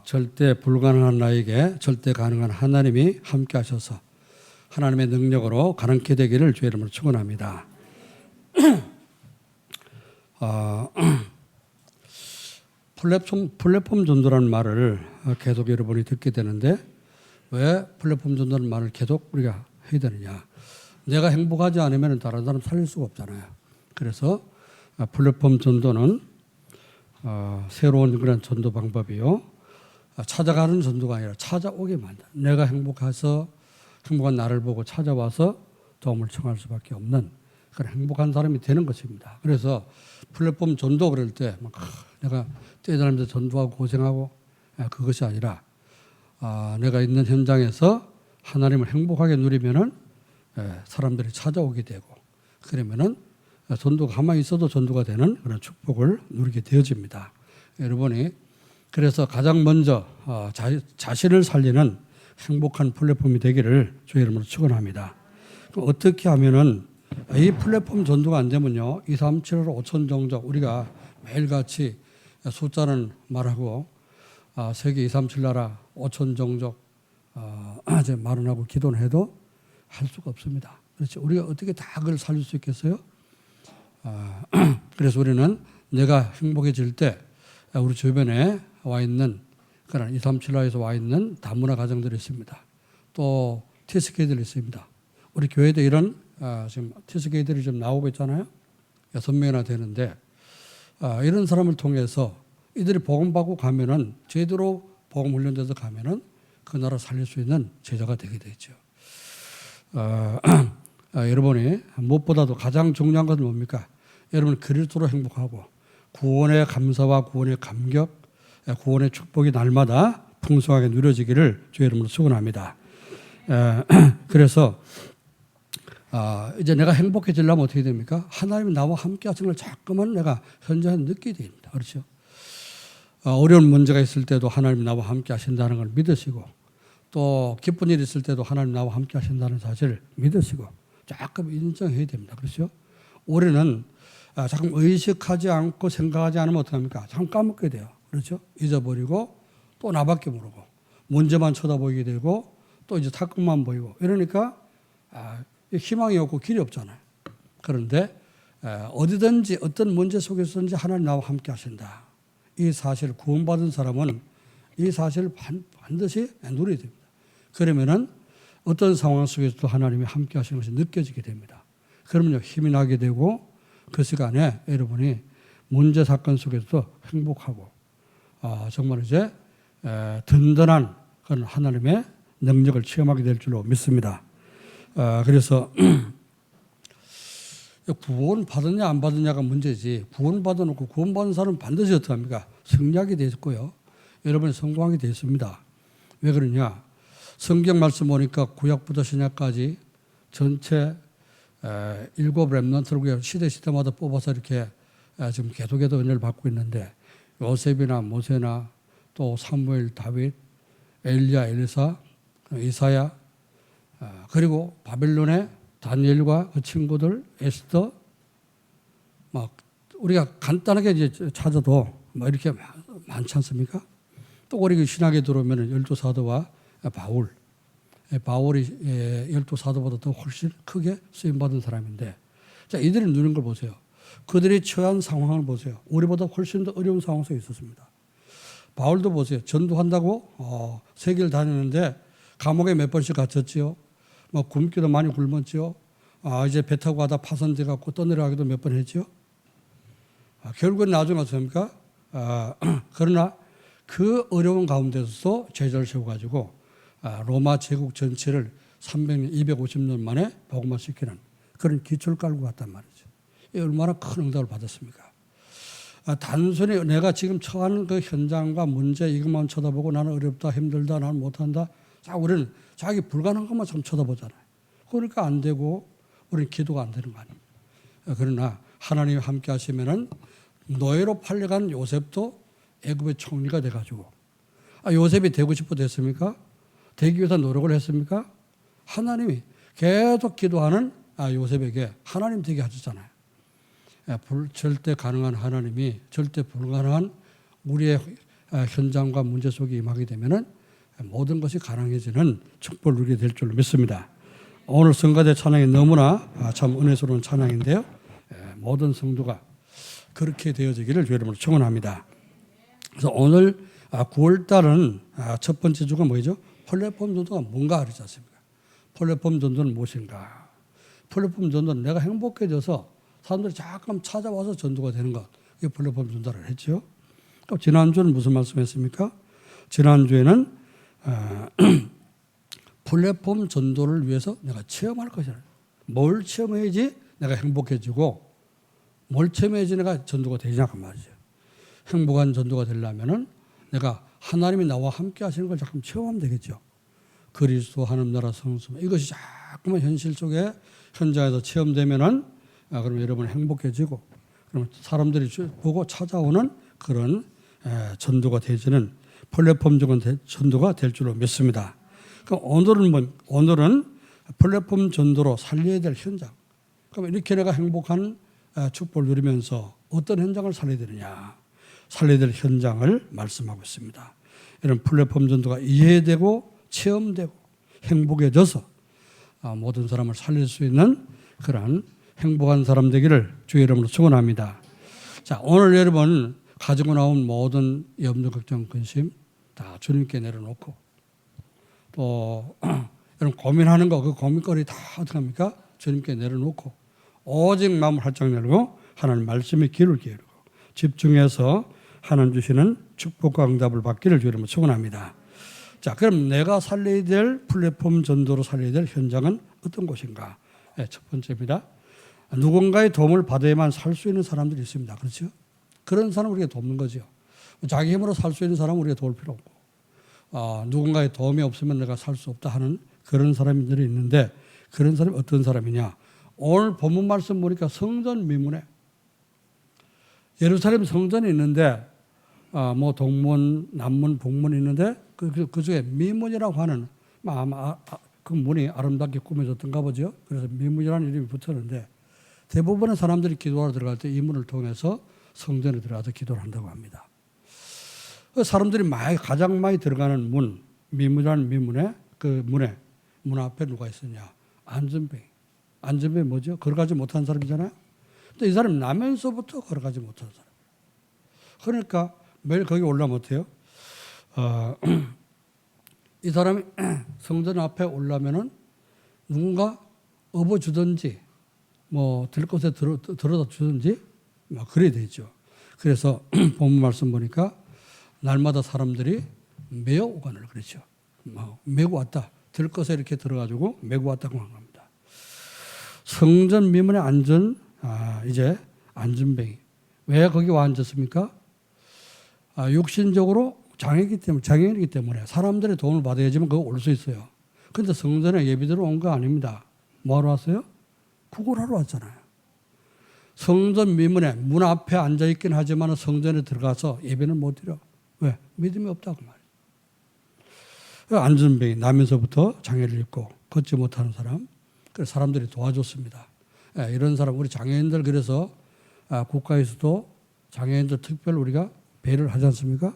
절대 불가능한 나에게 절대 가능한 하나님이 함께 하셔서 하나님의 능력으로 가능케 되기를 주의 이름으로 축원합니다. 플랫폼 전도라는 말을 계속 여러분이 듣게 되는데 왜 플랫폼 전도라는 말을 계속 우리가 해야 되느냐. 내가 행복하지 않으면 다른 사람 살릴 수가 없잖아요. 그래서 플랫폼 전도는 새로운 그런 전도 방법이요. 찾아가는 전도가 아니라 찾아오게 만든다. 내가 행복해서 행복한 나를 보고 찾아와서 도움을 청할 수밖에 없는 그런 행복한 사람이 되는 것입니다. 그래서 플랫폼 전도 그럴 때 막 내가 뛰어다니면서 전도하고 고생하고 그것이 아니라 내가 있는 현장에서 하나님을 행복하게 누리면은 사람들이 찾아오게 되고 그러면은 전도가 가만히 있어도 전도가 되는 그런 축복을 누리게 되어집니다. 여러분이 그래서 가장 먼저 자신을 살리는 행복한 플랫폼이 되기를 주의 이름으로 축원합니다. 어떻게 하면은 이 플랫폼 전도가 안 되면요, 2, 3, 7, 5천 종족 우리가 매일같이 숫자는 말하고 세계 2, 3, 7 나라 5천 종족 말은 하고 기도는 해도 할 수가 없습니다. 그렇지? 우리가 어떻게 다 그걸 살릴 수 있겠어요? 그래서 우리는 내가 행복해질 때 우리 주변에 와 있는 그런 2, 3, 7 나라에서 와 있는 다문화 가정들이 있습니다. 또 TSK들이 있습니다. 우리 교회도 이런 지금 TSK들이 좀 나오고 있잖아요. 6명이나 되는데 이런 사람을 통해서 이들이 복음받고 가면은 제대로 복음 훈련돼서 가면은 그 나라 살릴 수 있는 제자가 되게 되죠. 여러분이 무엇보다도 가장 중요한 것은 뭡니까? 여러분 그리스도로 행복하고 구원의 감사와 구원의 감격, 구원의 축복이 날마다 풍성하게 누려지기를 주의 이름으로 축원합니다. 그래서 이제 내가 행복해지려면 어떻게 됩니까? 하나님이 나와 함께 하시는 걸 자꾸만 내가 현장에 느끼게 됩니다. 그렇죠? 어려운 문제가 있을 때도 하나님이 나와 함께 하신다는 걸 믿으시고 또 기쁜 일이 있을 때도 하나님 나와 함께 하신다는 사실을 믿으시고 자꾸 인정해야 됩니다. 그렇죠? 올해는 자꾸 의식하지 않고 생각하지 않으면 어떡합니까? 자꾸 까먹게 돼요. 그렇죠? 잊어버리고 또 나밖에 모르고 문제만 쳐다보게 되고 또 이제 탁구만 보이고 이러니까 희망이 없고 길이 없잖아요. 그런데 어디든지 어떤 문제 속에서든지 하나님 나와 함께 하신다. 이 사실을 구원받은 사람은 이 사실을 반드시 누려야 됩니다. 그러면은 어떤 상황 속에서도 하나님이 함께 하시는 것이 느껴지게 됩니다. 그러면요 힘이 나게 되고 그 시간에 여러분이 문제 사건 속에서도 행복하고 정말 이제 든든한 그런 하나님의 능력을 체험하게 될 줄로 믿습니다. 그래서 구원 받았냐 안 받았냐가 문제지 구원 받아놓고 구원 받은 사람은 반드시 어떻게 합니까? 승리하게 되어 있고요. 여러분이 성공하게 되어 있습니다. 왜 그러냐? 성경 말씀 보니까 구약부터 신약까지 전체 7 렘넌트를 시대마다 뽑아서 이렇게 지금 계속해서 은혜를 받고 있는데 요셉이나 모세나 또 사무엘, 다윗, 엘리야, 엘리사, 이사야 그리고 바벨론의 다니엘과 그 친구들, 에스더 막 우리가 간단하게 이제 찾아도 뭐 이렇게 많지 않습니까? 또 우리 신학에 들어오면 12사도와 바울이 12사도보다 더 훨씬 크게 쓰임받은 사람인데 자, 이들이 누린 걸 보세요. 그들이 처한 상황을 보세요. 우리보다 훨씬 더 어려운 상황 속에 있었습니다. 바울도 보세요. 전도한다고 세계를 다니는데 감옥에 몇 번씩 갇혔지요. 뭐 굶기도 많이 굶었지요. 이제 배 타고 가다 파손돼 갖고 떠내려가기도 몇 번 했지요. 결국은 나중에 어떻습니까? 그러나 그 어려운 가운데서도 제자를 세워가지고 로마 제국 전체를 300년, 250년 만에 복음화시키는 그런 기초를 깔고 갔단 말이죠. 얼마나 큰 응답을 받았습니까? 단순히 내가 지금 처한 그 현장과 문제 이것만 쳐다보고 나는 어렵다, 힘들다, 나는 못한다. 자, 우리는 자기 불가능한 것만 참 쳐다보잖아요. 그러니까 안 되고 우리는 기도가 안 되는 거 아닙니까? 그러나 하나님이 함께 하시면은 노예로 팔려간 요셉도 애굽의 총리가 돼가지고 요셉이 되고 싶어 됐습니까? 되기 위해서 노력을 했습니까? 하나님이 계속 기도하는 요셉에게 하나님 되게 하셨잖아요. 절대 가능한 하나님이 절대 불가능한 우리의 현장과 문제 속에 임하게 되면은 모든 것이 가능해지는 축복을 누리게 될 줄로 믿습니다. 오늘 성가대 찬양이 너무나 참 은혜스러운 찬양인데요. 모든 성도가 그렇게 되어지기를 주의 이름으로 축원합니다. 그래서 오늘 9월 달은 첫 번째 주가 뭐죠? 플랫폼 전도가 뭔가 그러지 않습니까? 플랫폼 전도는 무엇인가? 플랫폼 전도는 내가 행복해져서 사람들이 잠깐 찾아와서 전도가 되는 것. 이게 플랫폼 전도를 했죠. 지난주는 무슨 말씀했습니까? 지난주에는 플랫폼 전도를 위해서 내가 체험할 것이라. 뭘 체험해야지 내가 행복해지고 뭘 체험해야지 내가 전도가 되냐 그 말이죠. 행복한 전도가 되려면은 내가 하나님이 나와 함께 하시는 걸 자꾸 체험하면 되겠죠. 그리스도 하늘나라 성수 이것이 자꾸만 현실 속에 현장에서 체험되면은 그러면 여러분 행복해지고 그러면 사람들이 보고 찾아오는 그런 전도가 되지는 플랫폼적인 전도가 될 줄로 믿습니다. 그럼 오늘은 플랫폼 전도로 살려야 될 현장. 그럼 이렇게 내가 행복한 축복을 누리면서 어떤 현장을 살려야 되느냐. 살려야 될 현장을 말씀하고 있습니다. 이런 플랫폼 전도가 이해되고 체험되고 행복해져서 모든 사람을 살릴 수 있는 그런 행복한 사람 되기를 주의 이름으로 축원합니다. 자, 오늘 여러분 가지고 나온 모든 염려, 걱정, 근심 다 주님께 내려놓고 또 여러분 고민하는 거 그 고민거리 다 어떻게 합니까? 주님께 내려놓고 오직 마음을 활짝 열고 하나님 말씀에 귀를 기울이고 집중해서 하나님 주시는 축복과 응답을 받기를 주의 이름으로 축원합니다. 자, 그럼 내가 살려야 될 플랫폼 전도로 살려야 될 현장은 어떤 곳인가? 네, 첫 번째입니다. 누군가의 도움을 받아야만 살 수 있는 사람들이 있습니다. 그렇죠? 그런 사람을 우리가 돕는 거죠. 자기 힘으로 살 수 있는 사람은 우리가 도울 필요 없고 누군가의 도움이 없으면 내가 살 수 없다 하는 그런 사람들이 있는데 그런 사람이 어떤 사람이냐? 오늘 본문 말씀 보니까 성전 미문에 예루살렘 성전이 있는데 뭐 동문, 남문, 북문이 있는데 그 중에 미문이라고 하는 아마 그 문이 아름답게 꾸며졌던가 보죠. 그래서 미문이라는 이름이 붙었는데 대부분의 사람들이 기도하러 들어갈 때 이 문을 통해서 성전에 들어가서 기도를 한다고 합니다. 사람들이 가장 많이 들어가는 문, 미문이라는 미문에 그 문 앞에 누가 있었냐? 안전뱅이. 안전뱅이 뭐죠? 걸어가지 못한 사람이잖아요. 근데 이 사람이 나면서부터 걸어가지 못한 사람. 그러니까 매일 거기 올라면 어때요? 이 사람이 성전 앞에 올라면은 누군가 업어주든지 뭐 들 곳에 들어다 주든지 막 그래야 되죠. 그래서 본문 말씀 보니까 날마다 사람들이 메어 오가는 그렇죠. 메고 왔다. 들 것에 이렇게 들어가지고 메고 왔다고 한 겁니다. 성전 미문의 이제 안전뱅이. 왜 거기 와 앉았습니까? 육신적으로 장애인이기 때문에 사람들의 도움을 받아야지만 그거 올 수 있어요. 그런데 성전에 예비대로 온 거 아닙니다. 뭐하러 왔어요? 구걸하러 왔잖아요. 성전 미문에 문 앞에 앉아있긴 하지만 성전에 들어가서 예배는 못 드려. 왜? 믿음이 없다고 말이에요. 안전뱅이 나면서부터 장애를 입고 걷지 못하는 사람. 그래서 사람들이 도와줬습니다. 이런 사람 우리 장애인들 그래서 국가에서도 장애인들 특별히 우리가 배를 하지 않습니까?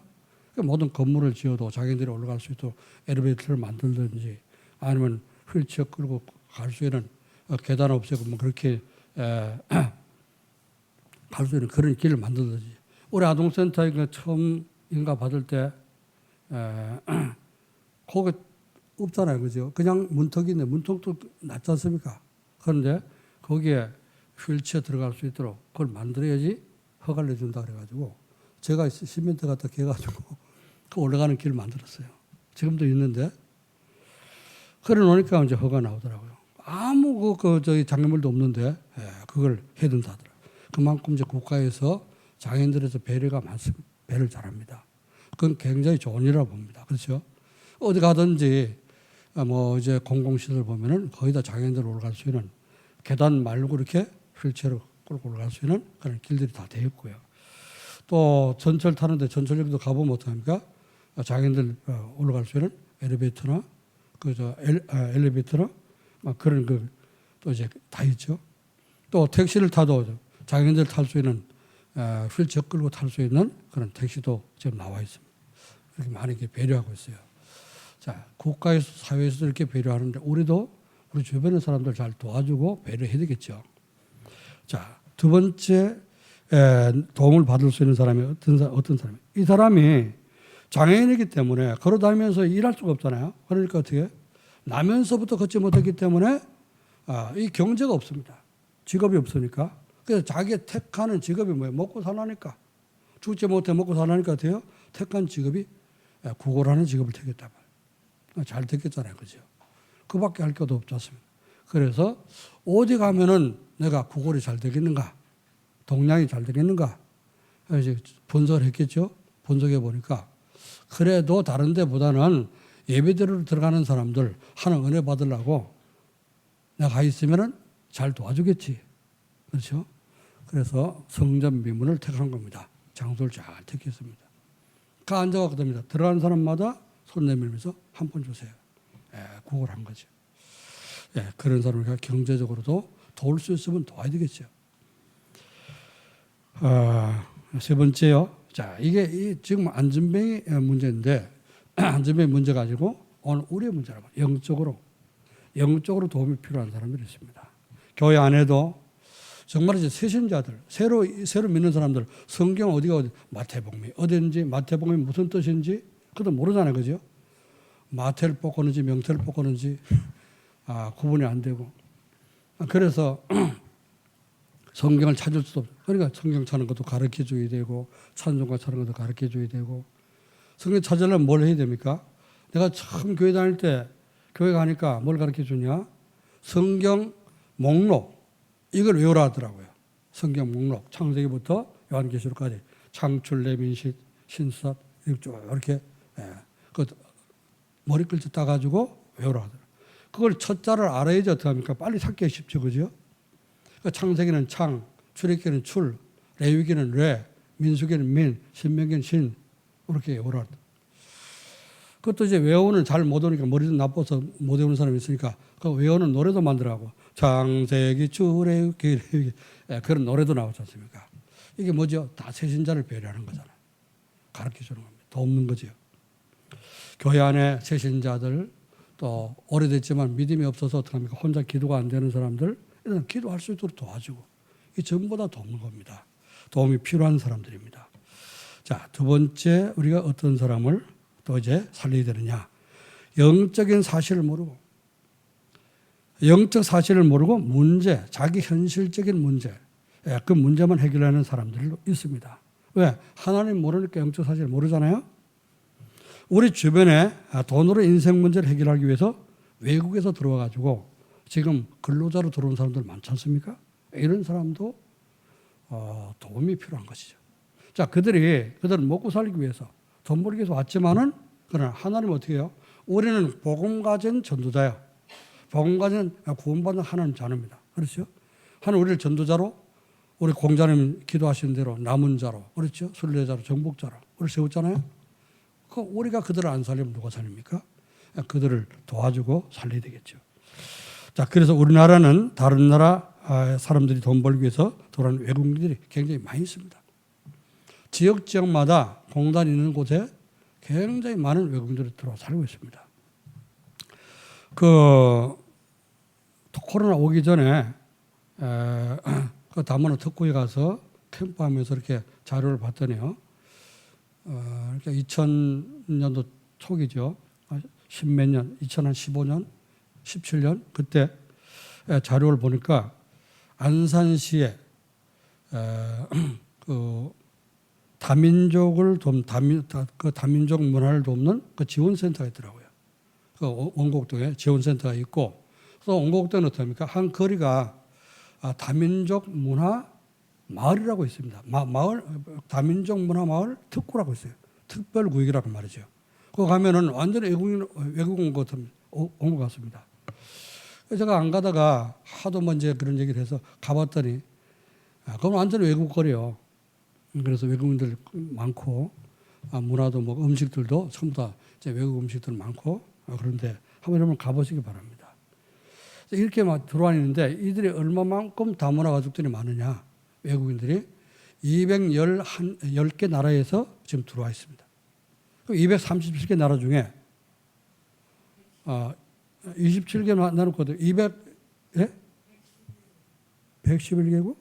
모든 건물을 지어도 장애인들이 올라갈 수 있도록 엘리베이터를 만들든지 아니면 휠체어 끌고 갈 수 있는 계단 없애고 뭐 그렇게 갈 수 있는 그런 길을 만들든지 우리 아동센터에 처음 인가 받을 때 거기 없잖아요. 그죠? 그냥 문턱인데 문턱도 낮지 않습니까? 그런데 거기에 휠체어 들어갈 수 있도록 그걸 만들어야지 허가를 내준다 그래가지고 제가 시멘트 갖다 개가지고 그 올라가는 길을 만들었어요. 지금도 있는데 그래 놓으니까 이제 허가 나오더라고요. 아무 저희 장애물도 없는데 그걸 해둔다 하더라고요. 그만큼 이제 국가에서 장애인들에서 배려가 많습니다. 배를 잘합니다. 그건 굉장히 좋은 일이라고 봅니다. 그렇죠? 어디 가든지 뭐 이제 공공시설 보면은 거의 다 장애인들 올라갈 수 있는 계단 말고 이렇게 휠체어로 끌고 올라갈 수 있는 그런 길들이 다 되어 있고요. 또 전철 타는데 전철역도 가보면 어떡합니까? 장애인들 올라갈 수 있는 엘리베이터나 엘리베이터나 막 그런 또 이제 다 있죠. 또 택시를 타도 장애인들 탈 수 있는 휠체어 끌고 탈 수 있는 그런 택시도 지금 나와 있습니다. 이렇게 많이 배려하고 있어요. 자, 국가에서 사회에서도 이렇게 배려하는데 우리도 우리 주변의 사람들 잘 도와주고 배려해야 되겠죠. 자, 두 번째 도움을 받을 수 있는 사람이 어떤 사람이? 이 사람이 장애인이기 때문에 걸어다니면서 일할 수가 없잖아요. 그러니까 어떻게? 나면서부터 걷지 못했기 때문에 이 경제가 없습니다. 직업이 없으니까. 그래서 자기가 택하는 직업이 뭐예요? 먹고 살라니까. 죽지 못해 먹고 살라니까 어때요? 택한 직업이 구걸하는 직업을 택했단 말이에요. 잘 택했잖아요. 그죠? 그밖에 할 것도 없지 않습니까? 그래서 어디 가면은 내가 구걸이 잘 되겠는가? 동량이 잘 되겠는가? 이제 분석을 했겠죠? 분석해 보니까 그래도 다른 데보다는 예배드리러 들어가는 사람들 하는 은혜 받으려고 내가 가 있으면은 잘 도와주겠지. 그렇죠? 그래서 성전 미문을 택한 겁니다. 장소를 잘 택했습니다. 그 앉아갔답니다. 들어가는 사람마다 손 내밀면서 한 번 주세요. 그걸 한 거죠. 그런 사람을 경제적으로도 도울 수 있으면 도와야 되겠죠. 세 번째요. 자, 이게 지금 안전병의 문제인데 안전병의 문제 가지고 오늘 우리의 문제라고 영적으로 도움이 필요한 사람들이 있습니다. 교회 안에도 정말 이제 새신자들, 새로 믿는 사람들, 성경 어디가 마태복음이 어딘지, 마태복음이 무슨 뜻인지 그것도 모르잖아요, 그죠? 마태를 뽑고는지 명태를 뽑고는지 구분이 안 되고 그래서 성경을 찾을 수도 없고 그러니까 성경 찾는 것도 가르쳐 줘야 되고 찬송가 찾는 것도 가르쳐 줘야 되고 성경 찾으려면 뭘 해야 됩니까? 내가 처음 교회 다닐 때 교회 가니까 뭘 가르쳐 주냐? 성경 목록 이걸 외우라 하더라고요. 성경 목록 창세기부터 요한계시록까지 창출, 레민식, 신사 이렇게 그 머리글자 따가지고 외우라 하더라고요. 그걸 첫자를 알아야지 어떻게 합니까? 빨리 찾기가 쉽죠, 그죠? 그러니까 창세기는 창, 출애굽기는 출, 레위기는 레, 민수기는 민, 신명기는 신 이렇게 외우라. 그것도 이제 외우는 잘 못 오니까 머리도 나빠서 못 외우는 사람이 있으니까 그 외우는 노래도 만들라고 창세기, 출애굽기 그런 노래도 나오지 않습니까? 이게 뭐죠? 다 새신자를 배려하는 거잖아요. 가르쳐 주는 겁니다. 돕는 거죠. 교회 안에 새신자들 또 오래됐지만 믿음이 없어서 어떻게 합니까? 혼자 기도가 안 되는 사람들 이런 기도할 수 있도록 도와주고 이 전부 다 돕는 겁니다. 도움이 필요한 사람들입니다. 자, 두 번째 우리가 어떤 사람을 또 이제 살려야 되느냐? 영적인 사실을 모르고 영적 사실을 모르고 문제, 자기 현실적인 문제 그 문제만 해결하는 사람들도 있습니다. 왜? 하나님 모르니까 영적 사실을 모르잖아요. 우리 주변에 돈으로 인생 문제를 해결하기 위해서 외국에서 들어와 가지고 지금 근로자로 들어온 사람들 많지 않습니까? 이런 사람도 도움이 필요한 것이죠. 자, 그들은 먹고 살기 위해서 돈 벌기 위해서 왔지만은 그러나 하나님 어떻게 해요? 우리는 복음 가진 전도자야. 복음 가진 구원받는 하나님 자녀입니다. 그렇죠? 하나님 우리를 전도자로 우리 공자님 기도하신 대로 남은 자로 그렇죠? 순례자로 정복자로 우리를 세웠잖아요. 우리가 그들을 안 살리면 누가 살립니까? 그들을 도와주고 살려야 되겠죠. 자, 그래서 우리나라는 다른 나라 사람들이 돈 벌기 위해서 돌아오는 외국인들이 굉장히 많이 있습니다. 지역마다 공단이 있는 곳에 굉장히 많은 외국인들이 들어와 살고 있습니다. 코로나 오기 전에 그 다문화 특구에 가서 캠프하면서 이렇게 자료를 봤더니요. 그러니까 2000년도 초기죠. 10몇 년, 2015년, 17년 그때 자료를 보니까 안산시에 그 다민족을 그 다민족 문화를 돕는 그 지원센터가 있더라고요. 그 원곡동에 지원센터가 있고 또 원곡동은 어떻습니까? 한 거리가 다민족 문화 마을이라고 있습니다. 마을 다민족 문화 마을 특구라고 있어요. 특별구역이라고 말이죠. 거기 가면은 완전히 외국 온 것 같습니다. 그래서 제가 안 가다가 하도 먼저 그런 얘기를 해서 가봤더니 그건 완전히 외국 거리요. 그래서 외국인들 많고 문화도 뭐 음식들도 전부 다 이제 외국 음식들 많고 그런데 한번 가보시기 바랍니다. 이렇게 막 들어와 있는데 이들이 얼마만큼 다문화 가족들이 많으냐? 외국인들이 210개 나라에서 지금 들어와 있습니다. 그 237개 나라 중에 27개 나눴거든. 111개국?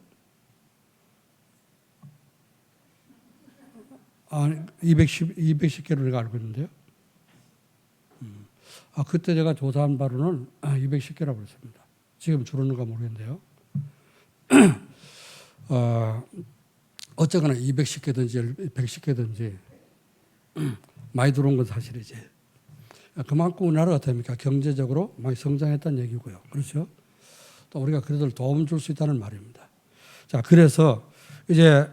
아니, 210개로 내가 알고 있는데요. 그때 제가 조사한 바로는 210개라고 그랬습니다. 지금 줄었는가 모르겠는데요. 어쨌거나 210개든지 110개든지 많이 들어온 건 사실이지. 그만큼 우리나라가 어떻습니까? 경제적으로 많이 성장했다는 얘기고요. 그렇죠? 또 우리가 그래도 도움 줄 수 있다는 말입니다. 자, 그래서 이제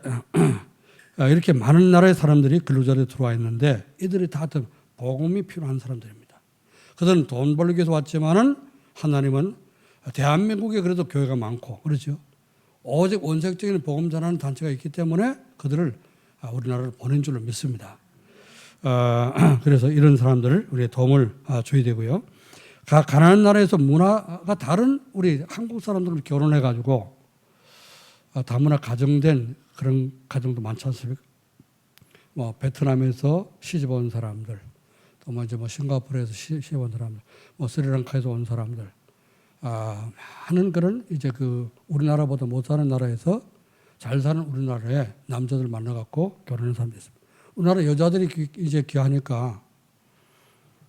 이렇게 많은 나라의 사람들이 근로자리에 들어와 있는데 이들이 다 복음이 필요한 사람들입니다. 그들은 돈 벌기 위해서 왔지만은 하나님은 대한민국에 그래도 교회가 많고 그렇죠. 오직 원색적인 복음 전하는 단체가 있기 때문에 그들을 우리나라를 보낸 줄로 믿습니다. 그래서 이런 사람들을 우리의 도움을 줘야 되고요. 가난한 나라에서 문화가 다른 우리 한국 사람들을 결혼해 가지고 다문화 가정된 그런 가정도 많지 않습니까? 뭐 베트남에서 시집 온 사람들, 또 뭐 이제 싱가포르에서 시집 온 사람들, 뭐 스리랑카에서 온 사람들, 많은 그런 이제 그 우리나라보다 못 사는 나라에서 잘 사는 우리나라에 남자들 만나갖고 결혼한 사람도 있습니다. 우리나라 여자들이 이제 귀하니까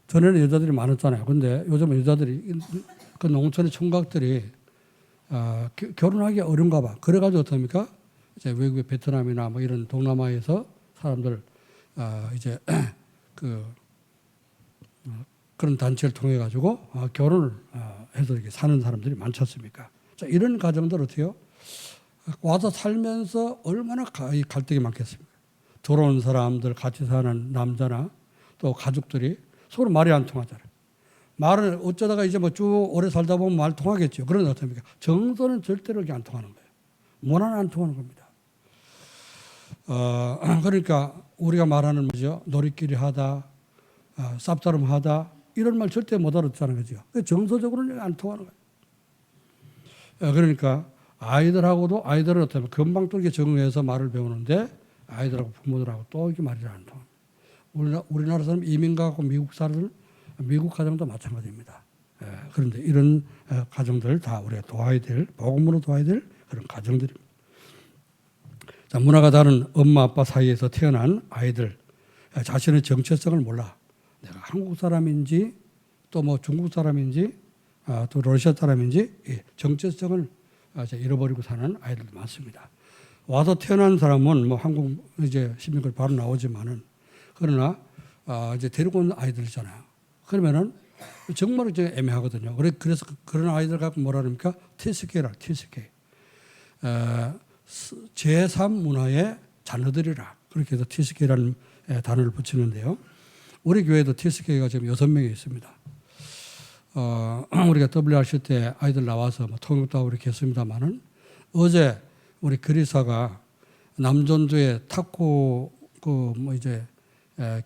전에는 여자들이 많았잖아요. 근데 요즘은 여자들이 그 농촌의 총각들이 결혼하기 어려운가 봐. 그래가지고 어떻습니까? 이제 외국의 베트남이나 뭐 이런 동남아에서 사람들 이제 그런 단체를 통해 가지고 결혼을 해서 이렇게 사는 사람들이 많지 않습니까? 자, 이런 가정들 어때요? 와서 살면서 얼마나 갈등이 많겠습니까? 들어온 사람들 같이 사는 남자나 또 가족들이 서로 말이 안 통하잖아요. 말은 어쩌다가 이제 뭐 쭉 오래 살다 보면 말 통하겠죠. 그런데 어떻습니까? 정서는 절대로 이렇게 안 통하는 거예요. 문화는 안 통하는 겁니다. 그러니까 우리가 말하는 뭐죠? 놀이끼리 하다, 쌉싸름하다 이런 말 절대 못 알아듣는 거죠. 정서적으로는 안 통하는 거예요. 그러니까 아이들은 어떻게 금방 또 이렇게 적응해서 말을 배우는데 아이들하고 부모들하고 또 이렇게 말이 안 통합니다. 우리나라 사람 이민 가고 미국 사람들 미국 가정도 마찬가지입니다. 그런데 이런 가정들 다 우리가 도와야 될 복음으로 도와야 될 그런 가정들입니다. 자, 문화가 다른 엄마 아빠 사이에서 태어난 아이들 자신의 정체성을 몰라. 내가 한국 사람인지 또 뭐 중국 사람인지 또 러시아 사람인지 정체성을 잃어버리고 사는 아이들도 많습니다. 와서 태어난 사람은 뭐 한국 이제 시민권 바로 나오지만은 그러나 이제 데리고 온 아이들이잖아요. 그러면은 정말 이제 애매하거든요. 그래서 그런 아이들 갖고 뭐라 그럽니까? TSK라, TSK. 제3 문화의 자녀들이라. 그렇게 해서 TSK라는 단어를 붙이는데요. 우리 교회도 TSK가 지금 6명이 있습니다. 우리가 WRC 때 아이들 나와서 뭐 통역도 하고 이렇게 했습니다만은 어제 우리 그리사가 남전주에 탁구 뭐 이제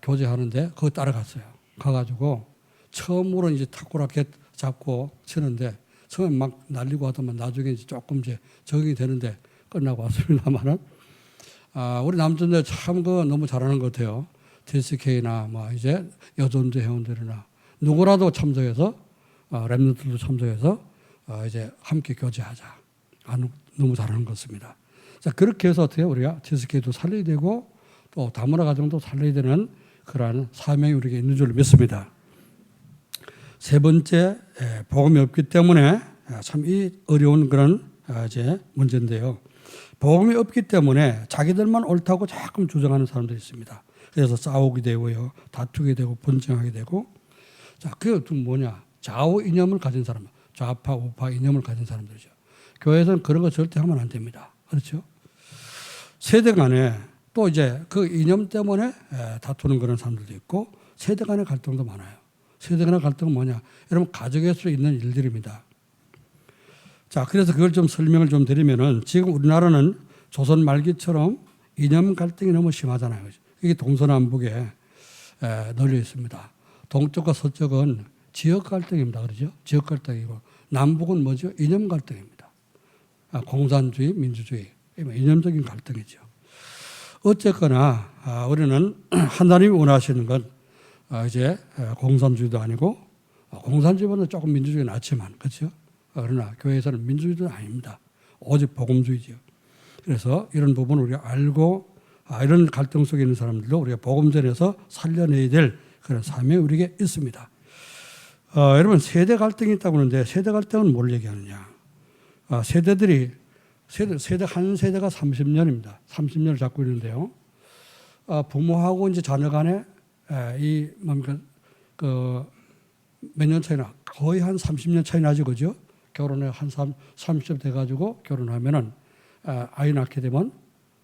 교제하는데 그거 따라갔어요. 가가지고 처음으로 이제 탁구 라켓 잡고 치는데 처음에 막 날리고 하더만 나중에 이제 조금 이제 적응이 되는데 끝나고 왔습니다만은 우리 남전주 참 너무 잘하는 것 같아요. TSK나 뭐 이제 여전주 회원들이나 누구라도 참석해서 랩런트도 참석해서 이제 함께 교제하자. 너무 잘하는 것 같습니다. 자, 그렇게 해서 어떻게 우리가 TSK도 살려야 되고 또 다문화 가정도 살려야 되는 그러한 사명이 우리에게 있는 줄 믿습니다. 세 번째, 복음이 없기 때문에 참 이 어려운 그런 이제 문제인데요. 복음이 없기 때문에 자기들만 옳다고 자꾸 주장하는 사람들이 있습니다. 그래서 싸우게 되고요, 다투게 되고 분쟁하게 되고. 자, 그게 좀 뭐냐? 좌우 이념을 가진 사람, 좌파 우파 이념을 가진 사람들이죠. 교회에서는 그런 거 절대 하면 안 됩니다. 그렇죠? 세대 간에 또 이제 그 이념 때문에 다투는 그런 사람들도 있고 세대 간의 갈등도 많아요. 세대 간의 갈등은 뭐냐? 여러분 가정에서 있는 일들입니다. 자, 그래서 그걸 좀 설명을 좀 드리면은 지금 우리나라는 조선 말기처럼 이념 갈등이 너무 심하잖아요. 이게 동서남북에 널려 있습니다. 동쪽과 서쪽은 지역 갈등입니다. 그렇죠? 지역 갈등이고 남북은 뭐죠? 이념 갈등입니다. 공산주의, 민주주의, 이념적인 갈등이죠. 어쨌거나 우리는 하나님이 원하시는 건 이제 공산주의도 아니고 공산주의보다는 조금 민주주의가 낫지만 그렇죠. 그러나 교회에서는 민주주의도 아닙니다. 오직 복음주의죠. 그래서 이런 부분을 우리가 알고 이런 갈등 속에 있는 사람들도 우리가 복음전에서 살려내야 될 그런 사명이 우리에게 있습니다. 여러분 세대 갈등이 있다고 하는데 세대 갈등은 뭘 얘기하느냐. 세대들이 세대 한 세대가 30년입니다. 30년을 잡고 있는데요. 부모하고 이제 자녀 간에 이 뭡니까 몇 년 차이나 거의 한 30년 차이 나죠, 그죠? 결혼에 한 30대 돼가지고 결혼하면은 아이 낳게 되면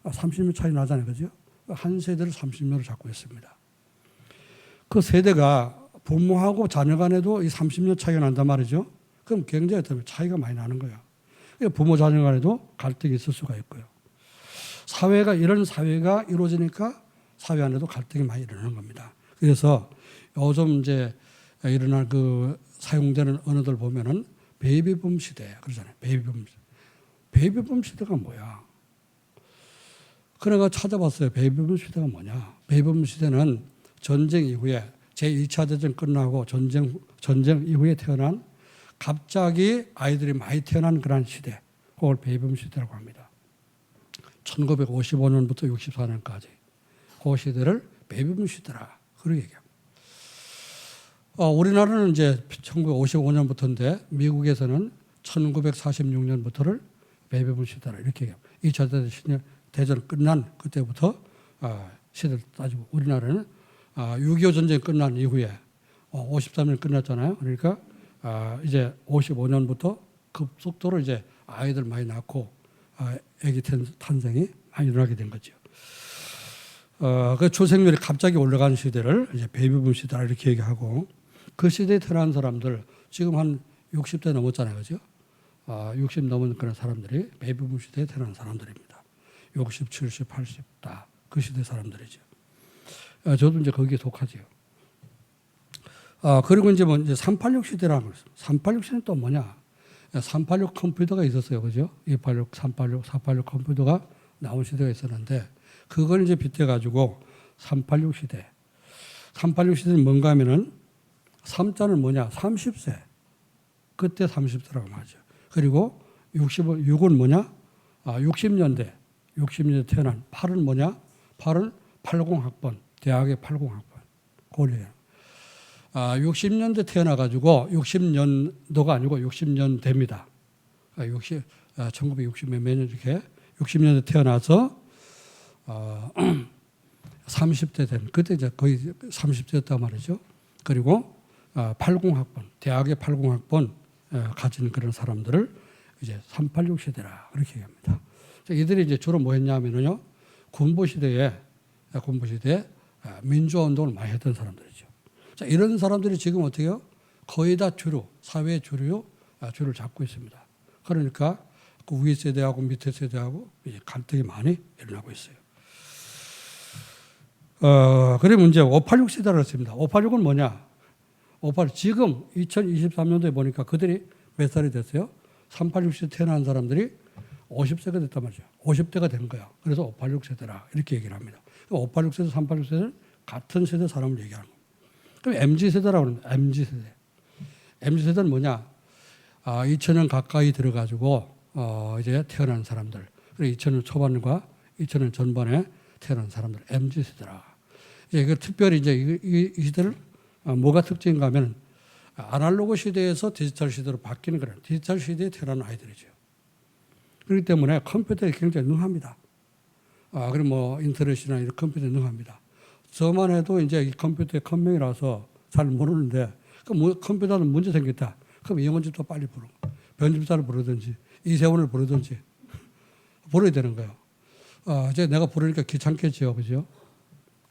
30년 차이 나잖아요, 그죠? 한 세대를 30년을 잡고 있습니다. 그 세대가 부모하고 자녀 간에도 이 30년 차이가 난단 말이죠. 그럼 굉장히 차이가 많이 나는 거예요. 부모 자녀 간에도 갈등이 있을 수가 있고요. 사회가 이런 사회가 이루어지니까 사회 안에도 갈등이 많이 일어나는 겁니다. 그래서 요즘 이제 일어날 그 사용되는 언어들 보면은 베이비붐 시대 그러잖아요. 베이비붐 시대가 뭐야? 그래가 찾아봤어요. 베이비붐 시대가 뭐냐? 베이비붐 시대는 전쟁 이후에 제2차 대전 끝나고 전쟁 이후에 태어난 갑자기 아이들이 많이 태어난 그런 시대. 그걸 베이비붐 시대라고 합니다. 1955년부터 64년까지 그 시대를 베이비붐 시대라 그렇게 얘기합니다. 우리나라는 이제 1955년부터인데 미국에서는 1946년부터를 베이비붐 시대라 이렇게 얘기합니다. 2차 대전 끝난 그때부터 시대를 따지고 우리나라는 6.25 전쟁 끝난 이후에 53년 끝났잖아요. 그러니까 이제 55년부터 급속도로 이제 아이들 많이 낳고 아기 탄생이 많이 일어나게 된 거죠. 그 출생률이 갑자기 올라가는 시대를 이제 베이비붐 시대라 이렇게 얘기하고 그 시대에 태어난 사람들 지금 한 60대 넘었잖아요, 그죠? 60 넘은 그런 사람들이 베이비붐 시대에 태어난 사람들입니다. 60, 70, 80 다 그 시대 사람들이죠. 저도 이제 거기에 속하죠. 그리고 이제 뭐 이제 386 시대라는 거죠. 386 시대는 또 뭐냐? 386 컴퓨터가 있었어요, 그죠? 286, 386, 486 컴퓨터가 나온 시대가 있었는데 그걸 이제 빗대가지고 386 시대. 386 시대는 뭔가 하면은 3자는 뭐냐? 30세. 그때 30세라고 하죠. 그리고 6은 뭐냐? 60년대 태어난 8은 뭐냐? 8은 80학번, 대학의 80학번. 그걸 얘기해요. 60년대 태어나가지고 60년도가 아니고 60년대입니다. 1960 몇 년 이렇게 60년대 태어나서 30대 된 그때 이제 거의 30대였단 말이죠. 그리고 80학번, 대학의 80학번 가진 그런 사람들을 이제 386 시대라 그렇게 얘기합니다. 이들이 이제 주로 뭐 했냐면요. 군부 시대에 민주화 운동을 많이 했던 사람들이죠. 자, 이런 사람들이 지금 어떻게 해요? 거의 다 사회의 주를 잡고 있습니다. 그러니까 그 위에 세대하고 밑에 세대하고 이제 갈등이 많이 일어나고 있어요. 그리고 이제 586 시대라고 했습니다. 586은 뭐냐? 586 지금 2023년도에 보니까 그들이 몇 살이 됐어요? 386 시대 태어난 사람들이 50세가 됐단 말이죠. 50대가 된 거야. 그래서 586 세대라 이렇게 얘기를 합니다. 586 세대, 386 세대는 같은 세대 사람을 얘기하는 겁니다. 그럼 MZ세대라고 합니다. MZ세대. MZ세대는 뭐냐? 2000년 가까이 들어가지고 이제 태어난 사람들. 그리고 2000년 초반과 2000년 전반에 태어난 사람들. MZ세대라. 이제 특별히 이제 이 시대를 뭐가 특징인가 하면 아날로그 시대에서 디지털 시대로 바뀌는 그런 디지털 시대에 태어난 아이들이죠. 그렇기 때문에 컴퓨터에 굉장히 능합니다. 그리고 뭐 인터넷이나 이런 컴퓨터에 능합니다. 저만 해도 이제 이 컴퓨터에 컴맹이라서 잘 모르는데 컴퓨터는 문제 생겼다. 그럼 이영원집도 빨리 부르고 변집사를 부르든지 이세훈을 부르든지 부르야 되는 거예요. 이제 내가 부르니까 귀찮겠지요, 그죠?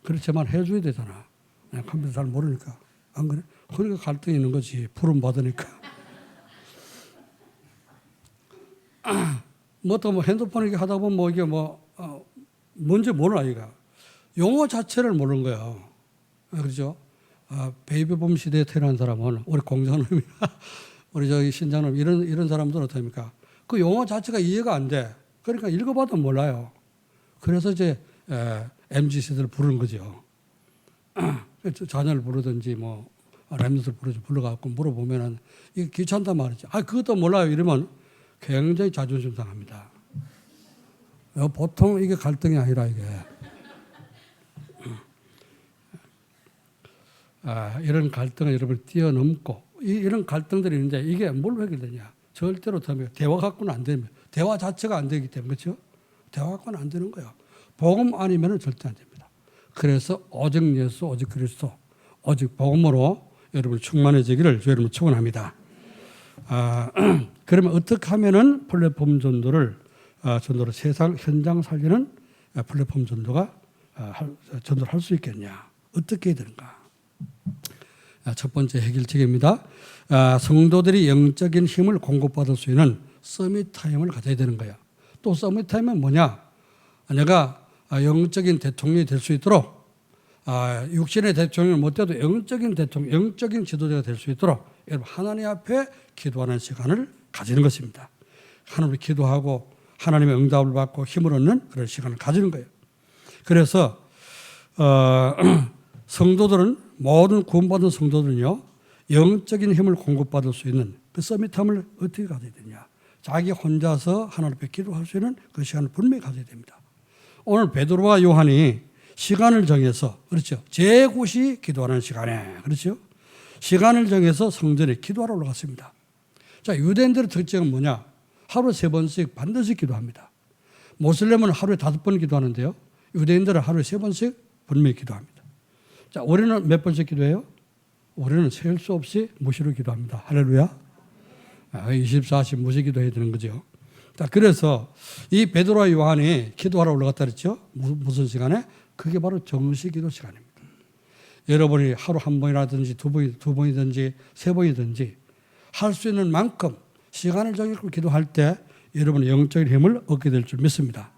그렇지만 해줘야 되잖아. 컴퓨터 잘 모르니까. 안 그래? 그러니까 갈등이 있는 거지. 부름 받으니까. 뭐 또 뭐 핸드폰 이렇게 하다 보면 뭐 이게 뭔지 모르는 아이가. 용어 자체를 모르는 거예요. 그렇죠? 베이비붐 시대에 태어난 사람은 우리 공장놈이나 우리 저기 신장놈 이런 사람들은 어떻습니까? 그 용어 자체가 이해가 안 돼. 그러니까 읽어봐도 몰라요. 그래서 이제 MZ세대를 부르는 거죠. 자녀를 부르든지 뭐 랩런트를 불러갖고 물어보면은 이게 귀찮단 말이죠. 그것도 몰라요. 이러면 굉장히 자존심 상합니다. 보통 이게 갈등이 아니라 이게. 이런 갈등을 여러분 뛰어넘고 이런 갈등들이 있는데 이게 뭘로 해결되냐? 절대로 대화 갖고는 안 됩니다. 대화 자체가 안 되기 때문에 그렇죠? 대화 갖고는 안 되는 거예요. 복음 아니면 절대 안 됩니다. 그래서 오직 예수, 오직 그리스도, 오직 복음으로 여러분 충만해지기를 주 여러분 축원합니다. 그러면 어떻게 하면은 플랫폼 전도를 세상 현장 살리는 플랫폼 전도를 할 수 있겠냐? 어떻게 해야 되는가? 첫 번째 해결책입니다. 성도들이 영적인 힘을 공급받을 수 있는 서밋 타임을 가져야 되는 거예요. 또 서밋 타임은 뭐냐? 내가 영적인 대통령이 될 수 있도록 육신의 대통령을 못 돼도 영적인 대통령, 영적인 지도자가 될 수 있도록 여러분 하나님 앞에 기도하는 시간을 가지는 것입니다. 하나님을 기도하고 하나님의 응답을 받고 힘을 얻는 그런 시간을 가지는 거예요. 그래서 성도들은 모든 구원받은 성도들은요 영적인 힘을 공급받을 수 있는 그 서밋함을 어떻게 가져야 되냐? 자기 혼자서 하나님 앞에 기도할 수 있는 그 시간을 분명히 가져야 됩니다. 오늘 베드로와 요한이 시간을 정해서 그렇죠. 제9시 기도하는 시간에 그렇죠. 시간을 정해서 성전에 기도하러 올라갔습니다. 자, 유대인들의 특징은 뭐냐? 하루에 3번씩 반드시 기도합니다. 모슬렘은 하루에 5번 기도하는데요. 유대인들은 하루에 3번씩 분명히 기도합니다. 자, 우리는 몇 번씩 기도해요? 우리는 셀 수 없이 무시로 기도합니다. 할렐루야. 24시 무시 기도해야 되는 거죠. 자, 그래서 이 베드로와 요한이 기도하러 올라갔다 그랬죠. 무슨 시간에? 그게 바로 정시 기도 시간입니다. 여러분이 하루 한 번이라든지 두 번이든지 3번이든지 할 수 있는 만큼 시간을 정해서 기도할 때 여러분의 영적인 힘을 얻게 될 줄 믿습니다.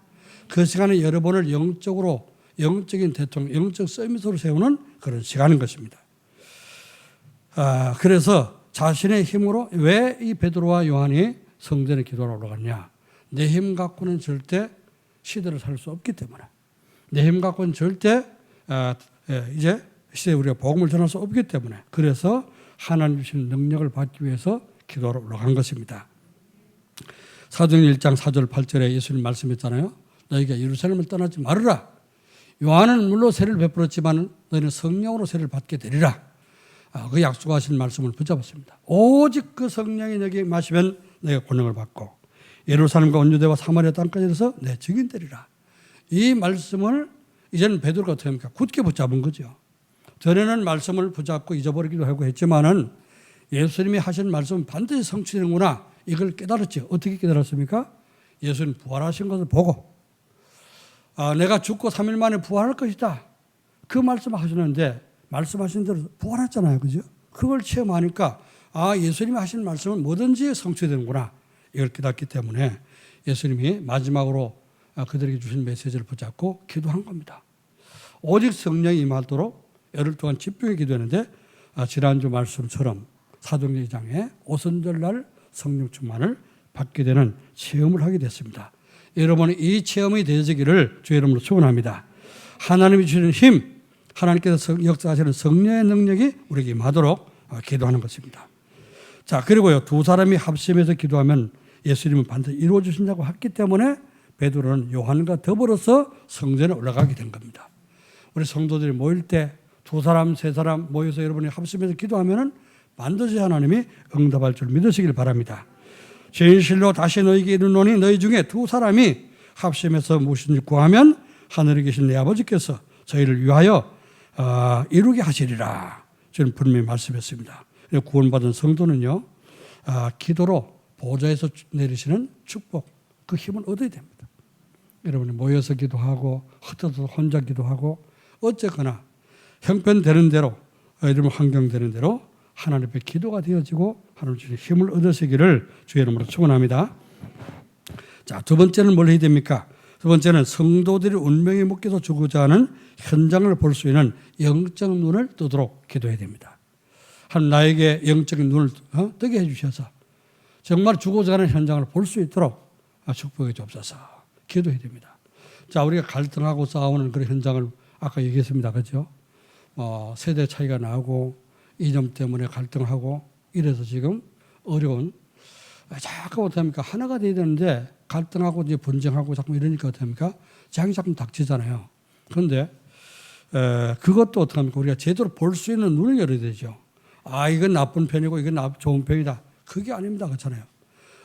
그 시간에 여러분을 영적인 대통령, 영적 서밋으로 세우는 그런 시간인 것입니다. 그래서 자신의 힘으로 왜 이 베드로와 요한이 성전에 기도하러 올라갔냐? 내 힘 갖고는 절대 시대를 살 수 없기 때문에 내 힘 갖고는 절대 이제 시대에 우리가 복음을 전할 수 없기 때문에 그래서 하나님 주신 능력을 받기 위해서 기도하러 올라간 것입니다. 사도행전 1장 4절 8절에 예수님 말씀했잖아요. 너희가 예루살렘을 떠나지 말으라. 요한은 물로 세를 베풀었지만 너희는 성령으로 세를 받게 되리라. 그 약속하신 말씀을 붙잡았습니다. 오직 그 성령이 너에게 마시면 너희가 권능을 받고 예루살렘과 온 유대와 사마리아 땅까지 이르러서 내 증인 되리라. 이 말씀을 이제는 베드로가 어떻게 합니까? 굳게 붙잡은 거죠. 전에는 말씀을 붙잡고 잊어버리기도 하고 했지만은 예수님이 하신 말씀은 반드시 성취되는구나. 이걸 깨달았죠. 어떻게 깨달았습니까? 예수님 부활하신 것을 보고 내가 죽고 3일 만에 부활할 것이다. 그 말씀을 하시는데 말씀하신 대로 부활했잖아요. 그죠? 그걸 체험하니까 예수님이 하신 말씀은 뭐든지 성취되는구나. 이걸 깨닫기 때문에 예수님이 마지막으로 그들에게 주신 메시지를 붙잡고 기도한 겁니다. 오직 성령이 임하도록 열흘 동안 집중해 기도했는데 지난주 말씀처럼 사도행전 2장에 오순절날 성령 충만을 받게 되는 체험을 하게 됐습니다. 여러분이 이 체험이 되어지기를 주의 이름으로 축원합니다. 하나님이 주시는 힘, 하나님께서 역사하시는 성령의 능력이 우리에게 임하도록 기도하는 것입니다. 자, 그리고요, 두 사람이 합심해서 기도하면 예수님은 반드시 이루어 주신다고 했기 때문에 베드로는 요한과 더불어서 성전에 올라가게 된 겁니다. 우리 성도들이 모일 때 두 사람, 세 사람 모여서 여러분이 합심해서 기도하면은 반드시 하나님이 응답할 줄 믿으시길 바랍니다. 진실로 다시 너희에게 이르노니 너희 중에 두 사람이 합심해서 무엇인지 구하면 하늘에 계신 내 아버지께서 저희를 위하여 이루게 하시리라. 저는 분명히 말씀했습니다. 구원받은 성도는요, 기도로 보좌에서 내리시는 축복, 그 힘을 얻어야 됩니다. 여러분이 모여서 기도하고 흩어져서 혼자 기도하고 어쨌거나 형편되는 대로 여러분 환경되는 대로 하나님 앞에 기도가 되어지고 하나님 주신 힘을 얻으시기를 주의 이름으로 축원합니다. 자, 두 번째는 뭘 해야 됩니까? 두 번째는 성도들이 운명에 묶여서 죽고자 하는 현장을 볼 수 있는 영적 눈을 뜨도록 기도해야 됩니다. 하나님 나에게 영적인 눈을 뜨게 해주셔서 정말 죽어가는 현장을 볼 수 있도록 축복해 주옵소서. 기도해야 됩니다. 자, 우리가 갈등하고 싸우는 그런 현장을 아까 얘기했습니다. 그렇죠? 세대 차이가 나고 이념 때문에 갈등하고 이래서 지금 어려운 자꾸 어떻습니까? 하나가 돼야 되는데 갈등하고 이제 분쟁하고 자꾸 이러니까 어떻습니까? 장이 자꾸 닥치잖아요. 그런데 그것도 어떡합니까? 우리가 제대로 볼 수 있는 눈을 열어야 되죠. 아, 이건 나쁜 편이고 이건 좋은 편이다. 그게 아닙니다. 그렇잖아요.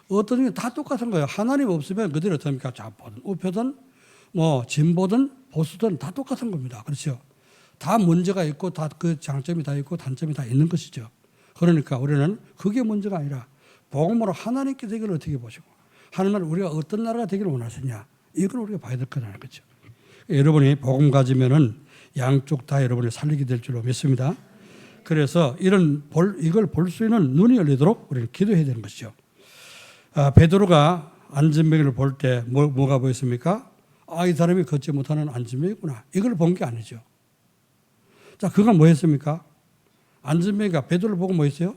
어떤 게 다 똑같은 거예요. 하나님 없으면 그들이 어떻습니까? 좌표든 우표든 뭐 진보든 보수든 다 똑같은 겁니다. 그렇죠? 다 문제가 있고 다 그 장점이 다 있고 단점이 다 있는 것이죠. 그러니까 우리는 그게 문제가 아니라 복음으로 하나님께 되기를 어떻게 보시고 하나님은 우리가 어떤 나라가 되기를 원하시냐 이걸 우리가 봐야 될 거잖아요. 그렇죠? 여러분이 복음 가지면은 양쪽 다 여러분이 살리게 될 줄로 믿습니다. 그래서 이걸 볼 수 있는 눈이 열리도록 우리는 기도해야 되는 것이죠. 베드로가 안진뱅이를 볼 때 뭐가 보였습니까? 아, 이 사람이 걷지 못하는 안진뱅이구나. 이걸 본 게 아니죠. 자, 그가 뭐 했습니까? 안진뱅이가 베드로를 보고 뭐 했어요?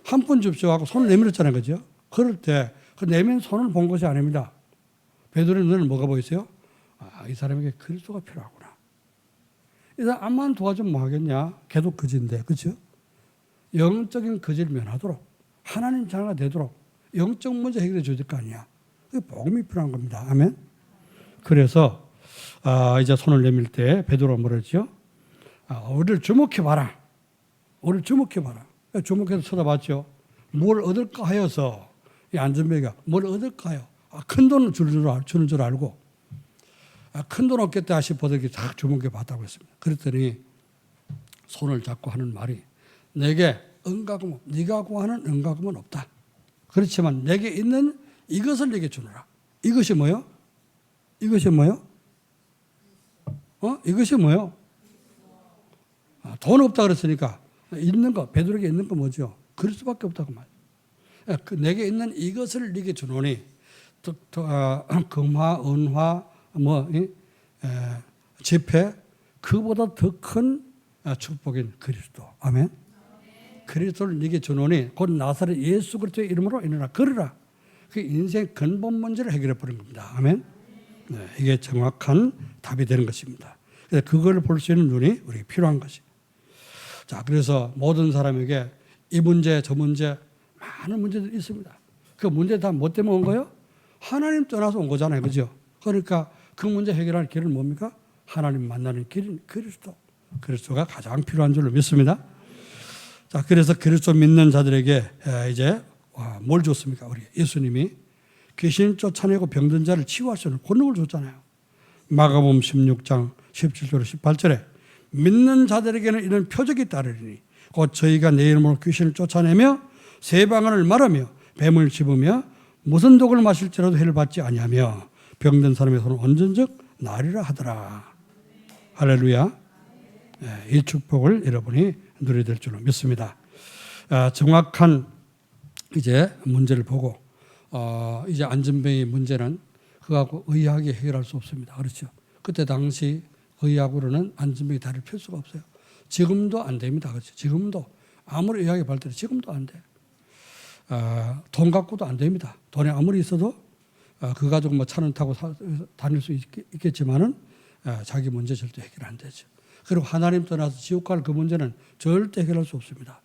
한 푼 줍쇼 하고 손을 내밀었잖아요. 그죠? 그럴 때 그 내민 손을 본 것이 아닙니다. 베드로의 눈을 뭐가 보였어요? 아, 이 사람에게 그리스도가 필요하구나. 이 사람 암만 도와주면 뭐 하겠냐? 걔도 거지인데. 그렇죠? 영적인 거지를 면하도록 하나님 자녀가 되도록 영적 문제 해결해 줘야 될 거 아니야. 그게 복음이 필요한 겁니다. 아멘. 그래서 이제 손을 내밀 때 베드로가 뭐라 했죠? 우리를 주목해 봐라. 우리를 주목해 봐라. 주목해서 쳐다봤죠. 뭘 얻을까 하여서 이 안전뱅이가 뭘 얻을까요? 큰 돈을 주는 줄 알고 큰 돈 얻겠다 싶어서 이렇게 딱 주목해 봤다고 했습니다. 그랬더니 손을 잡고 하는 말이 내게 은가금, 네가 구하는 은가금은 없다. 그렇지만 내게 있는 이것을 내게 주노라. 이것이 뭐요? 이것이 뭐요? 이것이 뭐요? 돈 없다 그랬으니까 있는 거, 베드로에게 있는 거 뭐죠? 그리스도밖에 없다고 말이에요. 내게 있는 이것을 네게 주노니 금화, 은화, 지폐 그보다 더 큰 축복인 그리스도. 아멘. 그리스도를 네게 주노니 곧 나사렛 예수 그리스도의 이름으로 일어나 걸으라. 그 인생 근본 문제를 해결해 버린 겁니다. 아멘. 네, 이게 정확한 답이 되는 것입니다. 그래서 그걸 볼 수 있는 눈이 우리에게 필요한 것이. 자, 그래서 모든 사람에게 이 문제, 저 문제, 많은 문제들이 있습니다. 그 문제 다 뭐 때문에 온 거예요? 하나님 떠나서 온 거잖아요. 그죠? 그러니까 그 문제 해결할 길은 뭡니까? 하나님 만나는 길인 그리스도. 그리스도가 가장 필요한 줄로 믿습니다. 자, 그래서 그리스도 믿는 자들에게 이제 뭘 줬습니까? 우리 예수님이 귀신 쫓아내고 병든 자를 치유할 수 있는 권능을 줬잖아요. 마가복음 16장 17절 18절에 믿는 자들에게는 이런 표적이 따르리니 곧 저희가 내 이름으로 귀신을 쫓아내며 새 방언을 말하며 뱀을 집으며 무슨 독을 마실지라도 해를 받지 아니하며 병든 사람의 손은 온전적 나리라 하더라. 할렐루야. 이 축복을 여러분이 누려야 될 줄로 믿습니다. 정확한 이제 문제를 보고 이제 안전병의 문제는 그하고 의학이 해결할 수 없습니다. 그렇죠? 그때 당시 의학으로는 안전병이 다리를 펼 수가 없어요. 지금도 안 됩니다. 그렇죠? 지금도 아무리 의학이 발달해 지금도 안 돼. 돈 갖고도 안 됩니다. 돈이 아무리 있어도 그 가지고 뭐 차는 타고 다닐 수 있겠지만은 자기 문제 절대 해결 안 되죠. 그리고 하나님 떠나서 지옥 갈 그 문제는 절대 해결할 수 없습니다.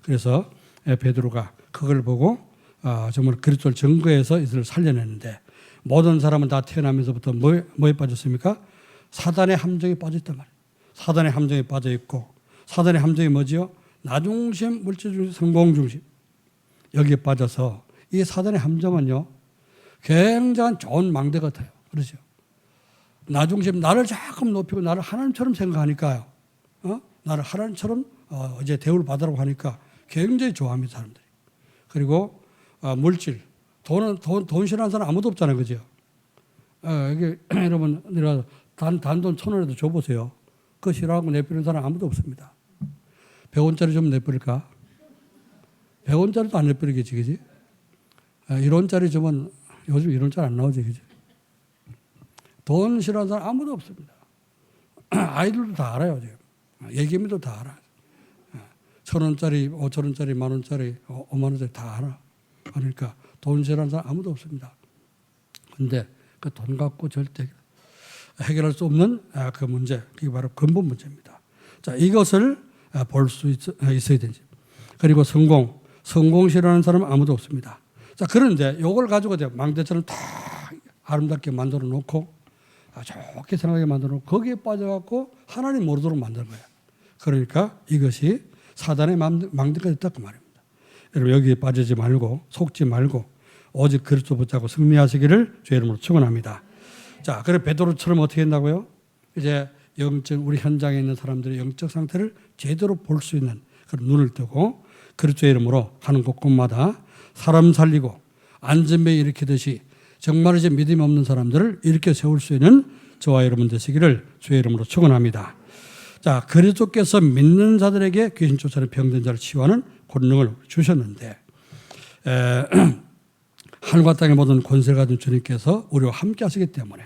그래서 베드로가 그걸 보고 정말 그리스도를 증거해서 이들을 살려냈는데 모든 사람은 다 태어나면서부터 뭐에 빠졌습니까? 사단의 함정에 빠져있단 말이에요. 사단의 함정에 빠져있고 사단의 함정이 뭐지요? 나중심, 물질중심, 성공중심 여기에 빠져서 이 사단의 함정은요 굉장한 좋은 망대 같아요. 그렇죠? 나중심, 나를 조금 높이고 나를 하나님처럼 생각하니까요. 나를 하나님처럼 이제 대우를 받으라고 하니까 굉장히 좋아합니다, 사람들이. 그리고 물질, 돈 싫어하는 사람 아무도 없잖아요, 그죠? 이게 여러분, 단돈 1,000원이라도 줘보세요. 그거 싫어하고 내버리는 사람 아무도 없습니다. 100원짜리 좀 내버릴까? 100원짜리도 안 내버리겠지, 그지? 1원짜리 주면 요즘 1원짜리 안 나오지, 그지? 돈 싫어하는 사람 아무도 없습니다. 아이들도 다 알아요, 지금. 예기미도 다 알아. 1,000원짜리, 5,000원짜리, 10,000원짜리, 50,000원짜리 다 알아. 그러니까 돈 싫어하는 사람 아무도 없습니다. 근데 그 돈 갖고 절대. 해결할 수 없는 그 문제, 그게 바로 근본 문제입니다. 자, 이것을 볼 수 있어야 되지. 그리고 성공 싫어하는 사람은 아무도 없습니다. 자, 그런데 이걸 가지고 망대처럼 다 아름답게 만들어 놓고 좋게 생각하게 만들어 놓고 거기에 빠져갖고 하나님 모르도록 만든 거예요. 그러니까 이것이 사단의 망대가 됐다 그 말입니다. 여러분 여기에 빠지지 말고 속지 말고 오직 그리스도 붙잡고 승리하시기를 주의 이름으로 축원합니다. 자, 그래 베드로처럼 어떻게 한다고요? 이제 우리 현장에 있는 사람들의 영적 상태를 제대로 볼 수 있는 그런 눈을 뜨고 그리스도의 이름으로 가는 곳곳마다 사람 살리고 안전배 일으키듯이 정말 이제 믿음이 없는 사람들을 일으켜 세울 수 있는 저와 여러분 되시기를 주의 이름으로 축원합니다. 자, 그리스도께서 믿는 자들에게 귀신 쫓아낸 병든 자를 치유하는 권능을 주셨는데 하늘과 땅의 모든 권세를 가진 주님께서 우리와 함께 하시기 때문에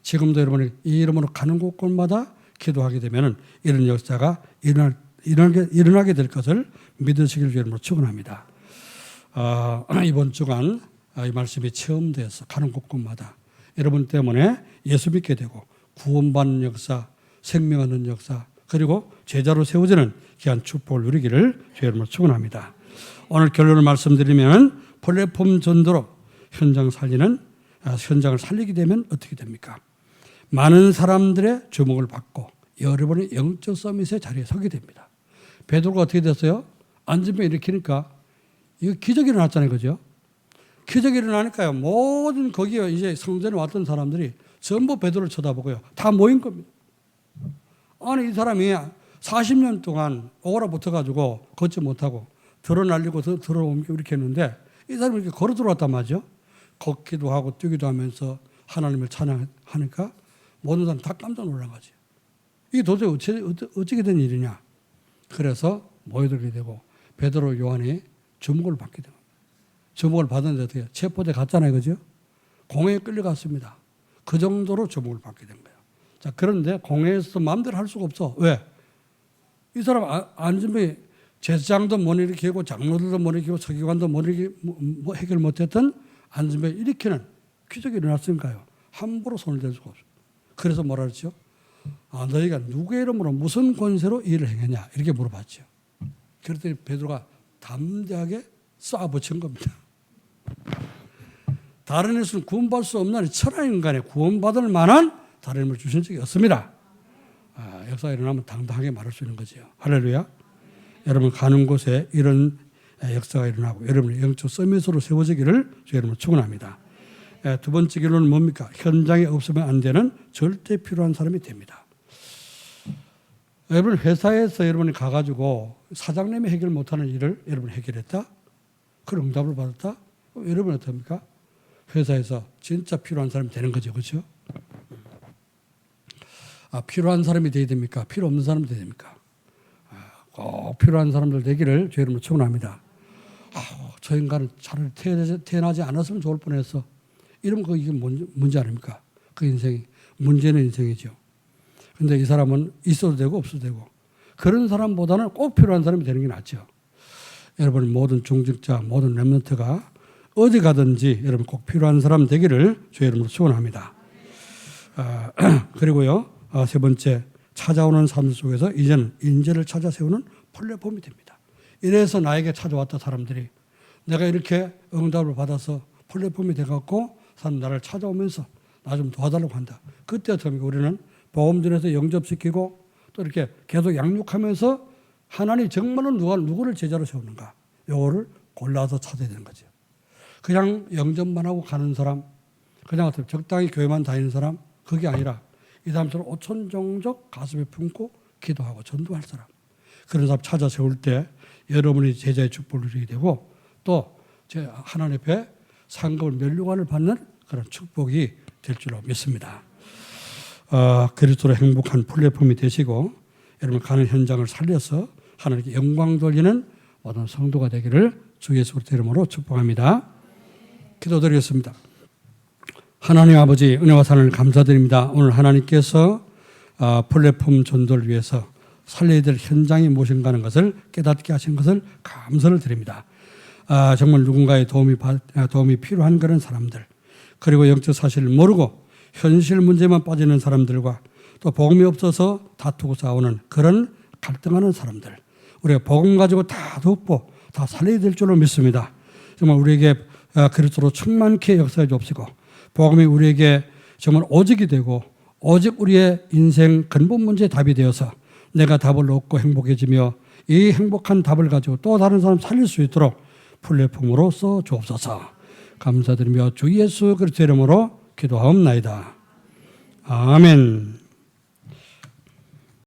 지금도 여러분이 이 이름으로 가는 곳곳마다 기도하게 되면 이런 역사가 일어나게 될 것을 믿으시길 주님으로 축원합니다. 이번 주간 이 말씀이 체험돼서 가는 곳곳마다 여러분 때문에 예수 믿게 되고 구원받는 역사, 생명 얻는 역사, 그리고 제자로 세워지는 귀한 축복을 누리기를 주의 이름으로 축원합니다. 오늘 결론을 말씀드리면 플랫폼 전도로 현장을 살리게 되면 어떻게 됩니까? 많은 사람들의 주목을 받고 여러분의 영적 서밋의 자리에 서게 됩니다. 베드로가 어떻게 됐어요? 안전병 일으키니까 이거 기적이 일어났잖아요, 그죠? 기적이 일어나니까요, 모든 거기에 이제 성전에 왔던 사람들이 전부 베드로를 쳐다보고요, 다 모인 겁니다. 아니 이 사람이 40년 동안 오라 붙어가지고 걷지 못하고 들어날리고 들어옮기고 이렇게 했는데 이 사람이 이렇게 걸어 들어왔단 말이죠. 걷기도 하고 뛰기도 하면서 하나님을 찬양하니까 모든 사람 다 깜짝 놀란 거지. 이게 도대체 어떻게 된 일이냐. 그래서 모여들게 되고 베드로 요한이 주목을 받게 됩니다. 주목을 받았는데 어떻게 체포돼 갔잖아요, 그죠? 공회에 끌려갔습니다. 그 정도로 주목을 받게 된 거예요. 자, 그런데 공회에서 마음대로 할 수가 없어. 왜? 이 사람 안전병이 제사장도 못 일으키고 장로들도 못 일으키고 서기관도 못 일으키고 해결 못했던 안전병 일으키는 기적이 일어났으니까요. 함부로 손을 댈 수가 없어요. 그래서 뭐라 그랬죠? 너희가 누구의 이름으로 무슨 권세로 일을 행했냐 이렇게 물어봤죠. 그랬더니 베드로가 담대하게 쏴붙인 겁니다. 다른 일수는 구원받을 수 없나니 천한 인간에 구원받을 만한 다른 힘을 주신 적이 없습니다. 역사가 일어나면 당당하게 말할 수 있는 거죠. 할렐루야. 여러분 가는 곳에 이런 역사가 일어나고 여러분의 영적 서밋으로 세워지기를 주의 이름으로 축원합니다. 두 번째 결론은 뭡니까? 현장에 없으면 안 되는 절대 필요한 사람이 됩니다. 여러분 회사에서 여러분이 가가지고 사장님이 해결 못하는 일을 여러분이 해결했다? 그런 응답을 받았다? 여러분 어떻습니까? 회사에서 진짜 필요한 사람이 되는 거죠. 그렇죠? 필요한 사람이 되어야 됩니까? 필요 없는 사람이 되어야 됩니까? 꼭 필요한 사람들 되기를 주의 이름으로 축원합니다. 저 인간은 차라리 태어나지 않았으면 좋을 뻔했어. 이러면 이게 문제 아닙니까? 그 인생이 문제는 인생이죠. 그런데 이 사람은 있어도 되고 없어도 되고 그런 사람보다는 꼭 필요한 사람이 되는 게 낫죠. 여러분 모든 중직자 모든 렘넌트가 어디 가든지 여러분 꼭 필요한 사람 되기를 주의 이름으로 축원합니다. 그리고요 세 번째 찾아오는 삶 속에서 이제는 인재를 찾아 세우는 플랫폼이 됩니다. 이래서 나에게 찾아왔다 사람들이 내가 이렇게 응답을 받아서 플랫폼이 돼갖고 사람 나를 찾아오면서 나 좀 도와달라고 한다. 그때 어떻게 우리는 보험전에서 영접시키고 또 이렇게 계속 양육하면서 하나님 정말로 누구를 제자로 세우는가 요거를 골라서 찾아야 되는 거죠. 그냥 영접만 하고 가는 사람 그냥 적당히 교회만 다니는 사람 그게 아니라 이 사람처럼 오천종족 가슴에 품고 기도하고 전도할 사람 그런 사람 찾아 세울 때 여러분이 제자의 축복을 누리게 되고 또 하나님 앞에 상급을 면류관을 받는 그런 축복이 될 줄로 믿습니다. 그리스도로 행복한 플랫폼이 되시고 여러분 가는 현장을 살려서 하나님께 영광 돌리는 모든 성도가 되기를 주 예수 그리스도의 이름으로 축복합니다. 기도드리겠습니다. 하나님 아버지 은혜와 사랑을 감사드립니다. 오늘 하나님께서 플랫폼 전도를 위해서 살려야 될 현장이 무엇인가 하는 것을 깨닫게 하신 것을 감사를 드립니다. 정말 누군가의 도움이 필요한 그런 사람들 그리고 영적 사실을 모르고 현실 문제만 빠지는 사람들과 또 복음이 없어서 다투고 싸우는 그런 갈등하는 사람들, 우리가 복음 가지고 다 돕고 다 살려야 될 줄로 믿습니다. 정말 우리에게 그리스도로 충만케 역사해 주옵시고 복음이 우리에게 정말 오직이 되고 오직 우리의 인생 근본 문제의 답이 되어서 내가 답을 얻고 행복해지며 이 행복한 답을 가지고 또 다른 사람 살릴 수 있도록 플랫폼으로 써 주옵소서. 감사드리며 주 예수 그리스도의 이름으로 기도하옵나이다. 아멘.